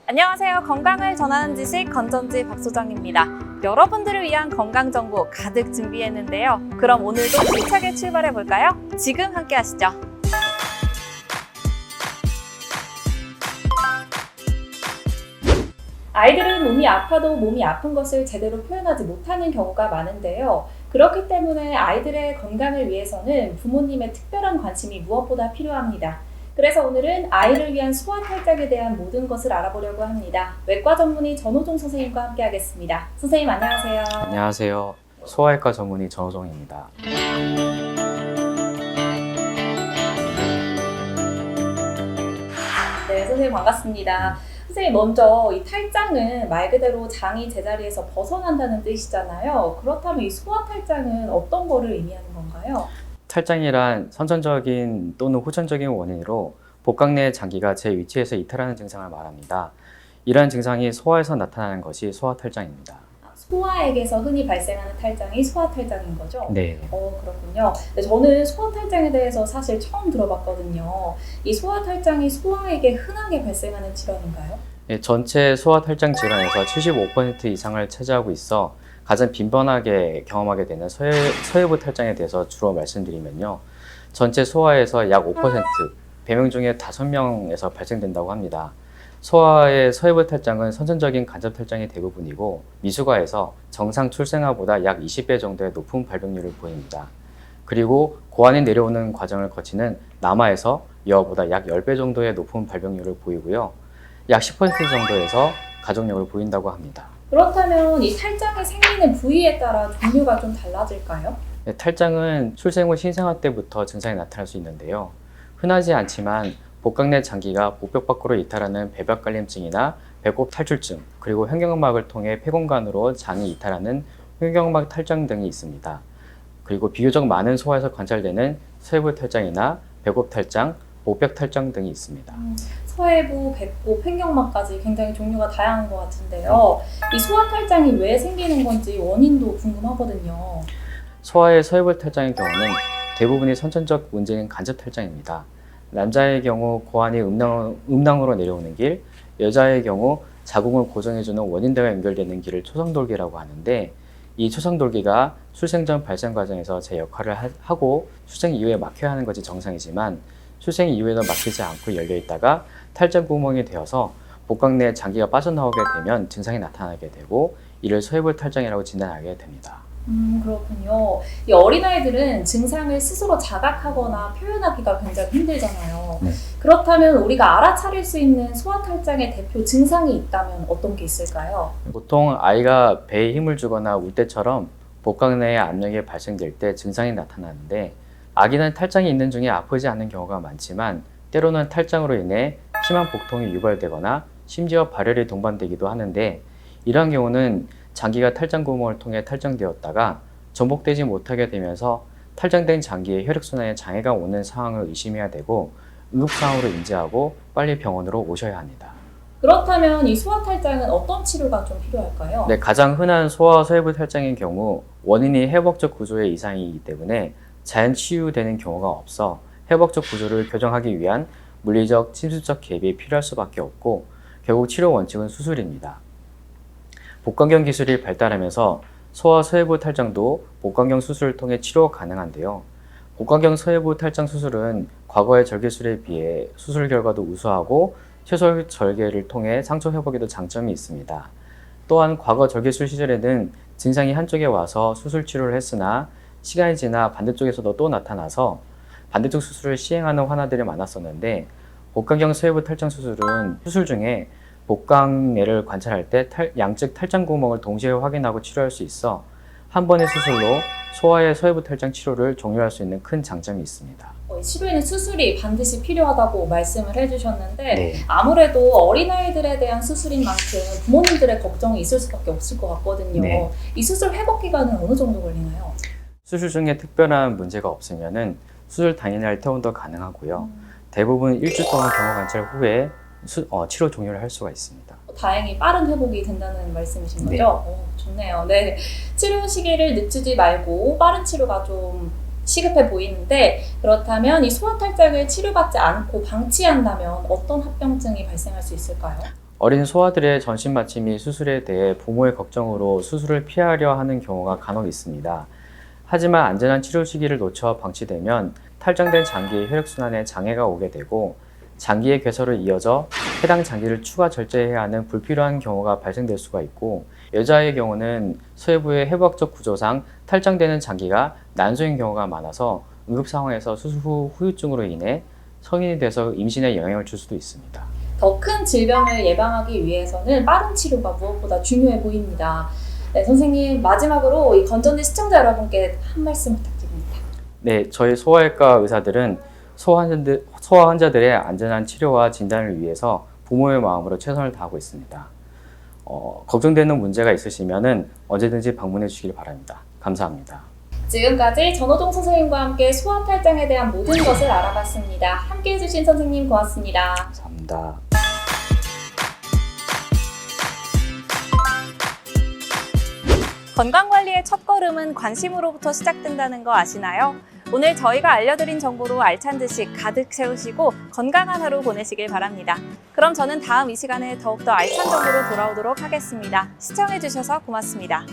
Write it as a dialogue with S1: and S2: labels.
S1: 안녕하세요. 건강을 전하는 지식 건전지 박소정입니다. 여러분들을 위한 건강 정보 가득 준비했는데요. 그럼 오늘도 힘차게 출발해 볼까요? 지금 함께 하시죠. 아이들은 몸이 아파도 몸이 아픈 것을 제대로 표현하지 못하는 경우가 많은데요. 그렇기 때문에 아이들의 건강을 위해서는 부모님의 특별한 관심이 무엇보다 필요합니다. 그래서 오늘은 아이를 위한 소아탈장에 대한 모든 것을 알아보려고 합니다. 외과 전문의 전호종 선생님과 함께 하겠습니다. 선생님 안녕하세요.
S2: 안녕하세요. 소아외과 전문의 전호종입니다.
S1: 네, 선생님 반갑습니다. 선생님 먼저 이 탈장은 말 그대로 장이 제자리에서 벗어난다는 뜻이잖아요. 그렇다면 이 소아탈장은 어떤 거를 의미하는 건가요?
S2: 탈장이란 선천적인 또는 후천적인 원인으로 복강 내 장기가 제 위치에서 이탈하는 증상을 말합니다. 이러한 증상이 소아에서 나타나는 것이 소아탈장입니다.
S1: 소아에게서 흔히 발생하는 탈장이 소아탈장인 거죠?
S2: 네.
S1: 그렇군요. 네, 저는 소아탈장에 대해서 사실 처음 들어봤거든요. 이 소아탈장이 소아에게 흔하게 발생하는 질환인가요?
S2: 네, 전체 소아탈장 질환에서 75% 이상을 차지하고 있어 가장 빈번하게 경험하게 되는 서해부 탈장에 대해서 주로 말씀드리면요. 전체 소아에서 약 5%, 100명 중에 5명에서 발생된다고 합니다. 소아의 서해부 탈장은 선천적인 간접 탈장이 대부분이고 미숙아에서 정상 출생아보다 약 20배 정도의 높은 발병률을 보입니다. 그리고 고환이 내려오는 과정을 거치는 남아에서 여아보다 약 10배 정도의 높은 발병률을 보이고요. 약 10% 정도에서 가족력을 보인다고 합니다.
S1: 그렇다면 이 탈장이 생기는 부위에 따라 종류가 좀 달라질까요?
S2: 네, 탈장은 출생 후 신생아 때부터 증상이 나타날 수 있는데요. 흔하지 않지만 복강 내 장기가 복벽 밖으로 이탈하는 배벽갈림증이나 배꼽 탈출증, 그리고 횡격막을 통해 폐공간으로 장이 이탈하는 횡격막 탈장 등이 있습니다. 그리고 비교적 많은 소아에서 관찰되는 서해부 탈장이나 배꼽 탈장, 복벽 탈장 등이 있습니다.
S1: 서해부, 배꼽, 횡격막까지 굉장히 종류가 다양한 것 같은데요. 이 소아탈장이 왜 생기는 건지 원인도 궁금하거든요.
S2: 소아의 서해부 탈장의 경우는 대부분이 선천적 문제인 간접 탈장입니다. 남자의 경우 고환이 음낭으로 내려오는 길, 여자의 경우 자궁을 고정해주는 원인대가 연결되는 길을 초성돌기라고 하는데, 이 초성돌기가 출생 전 발생 과정에서 제 역할을 하고 출생 이후에 막혀야 하는 것이 정상이지만 출생 이후에도 막히지 않고 열려있다가 탈장 구멍이 되어서 복강 내 장기가 빠져나오게 되면 증상이 나타나게 되고 이를 서해부 탈장이라고 진단하게 됩니다.
S1: 그렇군요. 이 어린아이들은 증상을 스스로 자각하거나 표현하기가 굉장히 힘들잖아요.
S2: 네.
S1: 그렇다면 우리가 알아차릴 수 있는 소아탈장의 대표 증상이 있다면 어떤 게 있을까요?
S2: 보통 아이가 배에 힘을 주거나 울 때처럼 복강 내에 압력이 발생될 때 증상이 나타나는데, 아기는 탈장이 있는 중에 아프지 않은 경우가 많지만 때로는 탈장으로 인해 심한 복통이 유발되거나 심지어 발열이 동반되기도 하는데, 이러한 경우는 장기가 탈장 구멍을 통해 탈장되었다가 전복되지 못하게 되면서 탈장된 장기에 혈액순환에 장애가 오는 상황을 의심해야 되고 응급상황으로 인지하고 빨리 병원으로 오셔야 합니다.
S1: 그렇다면 이 소아탈장은 어떤 치료가 좀 필요할까요?
S2: 네, 가장 흔한 소아 서해부 탈장의 경우 원인이 회복적 구조의 이상이기 때문에 자연 치유되는 경우가 없어 회복적 구조를 교정하기 위한 물리적, 침수적 개입이 필요할 수밖에 없고 결국 치료 원칙은 수술입니다. 복강경 기술이 발달하면서 소아 서해부 탈장도 복강경 수술을 통해 치료 가능한데요. 복강경 서해부 탈장 수술은 과거의 절개술에 비해 수술 결과도 우수하고 최소 절개를 통해 상처 회복에도 장점이 있습니다. 또한 과거 절개술 시절에는 증상이 한쪽에 와서 수술 치료를 했으나 시간이 지나 반대쪽에서도 또 나타나서 반대쪽 수술을 시행하는 환자들이 많았었는데, 복강경 서해부 탈장 수술은 수술 중에 복강 내를 관찰할 때 양측 탈장 구멍을 동시에 확인하고 치료할 수 있어 한 번의 수술로 소아의 서해부 탈장 치료를 종료할 수 있는 큰 장점이 있습니다.
S1: 치료에는 수술이 반드시 필요하다고 말씀을 해주셨는데
S2: 네.
S1: 아무래도 어린아이들에 대한 수술인 만큼 부모님들의 걱정이 있을 수밖에 없을 것 같거든요.
S2: 네.
S1: 이 수술 회복 기간은 어느 정도 걸리나요?
S2: 수술 중에 특별한 문제가 없으면은 수술 당일날 퇴원도 가능하고요. 대부분 일주 동안 경호 관찰 후에 치료 종료를 할 수가 있습니다.
S1: 다행히 빠른 회복이 된다는 말씀이신
S2: 네.
S1: 거죠? 좋네요. 네. 치료 시기를 늦추지 말고 빠른 치료가 좀 시급해 보이는데, 그렇다면 이 소아탈장을 치료받지 않고 방치한다면 어떤 합병증이 발생할 수 있을까요?
S2: 어린 소아들의 전신 마취 및 수술에 대해 부모의 걱정으로 수술을 피하려 하는 경우가 간혹 있습니다. 하지만 안전한 치료 시기를 놓쳐 방치되면 탈장된 장기의 혈액순환에 장애가 오게 되고 장기의 괴사로 이어져 해당 장기를 추가 절제해야 하는 불필요한 경우가 발생될 수가 있고, 여자의 경우는 서해부의 해부학적 구조상 탈장되는 장기가 난소인 경우가 많아서 응급 상황에서 수술 후 후유증으로 인해 성인이 돼서 임신에 영향을 줄 수도 있습니다.
S1: 더 큰 질병을 예방하기 위해서는 빠른 치료가 무엇보다 중요해 보입니다. 네, 선생님, 마지막으로 이 건전지 시청자 여러분께 한 말씀 부탁드립니다.
S2: 네, 저희 소아외과 의사들은 소아 환자들의 안전한 치료와 진단을 위해서 부모의 마음으로 최선을 다하고 있습니다. 걱정되는 문제가 있으시면 언제든지 방문해 주시길 바랍니다. 감사합니다.
S1: 지금까지 전호동 선생님과 함께 소아 탈장에 대한 모든 것을 알아봤습니다. 함께 해주신 선생님 고맙습니다.
S2: 감사합니다.
S3: 건강관리의 첫걸음은 관심으로부터 시작된다는 거 아시나요? 오늘 저희가 알려드린 정보로 알찬 듯이 가득 채우시고 건강한 하루 보내시길 바랍니다. 그럼 저는 다음 이 시간에 더욱더 알찬 정보로 돌아오도록 하겠습니다. 시청해주셔서 고맙습니다.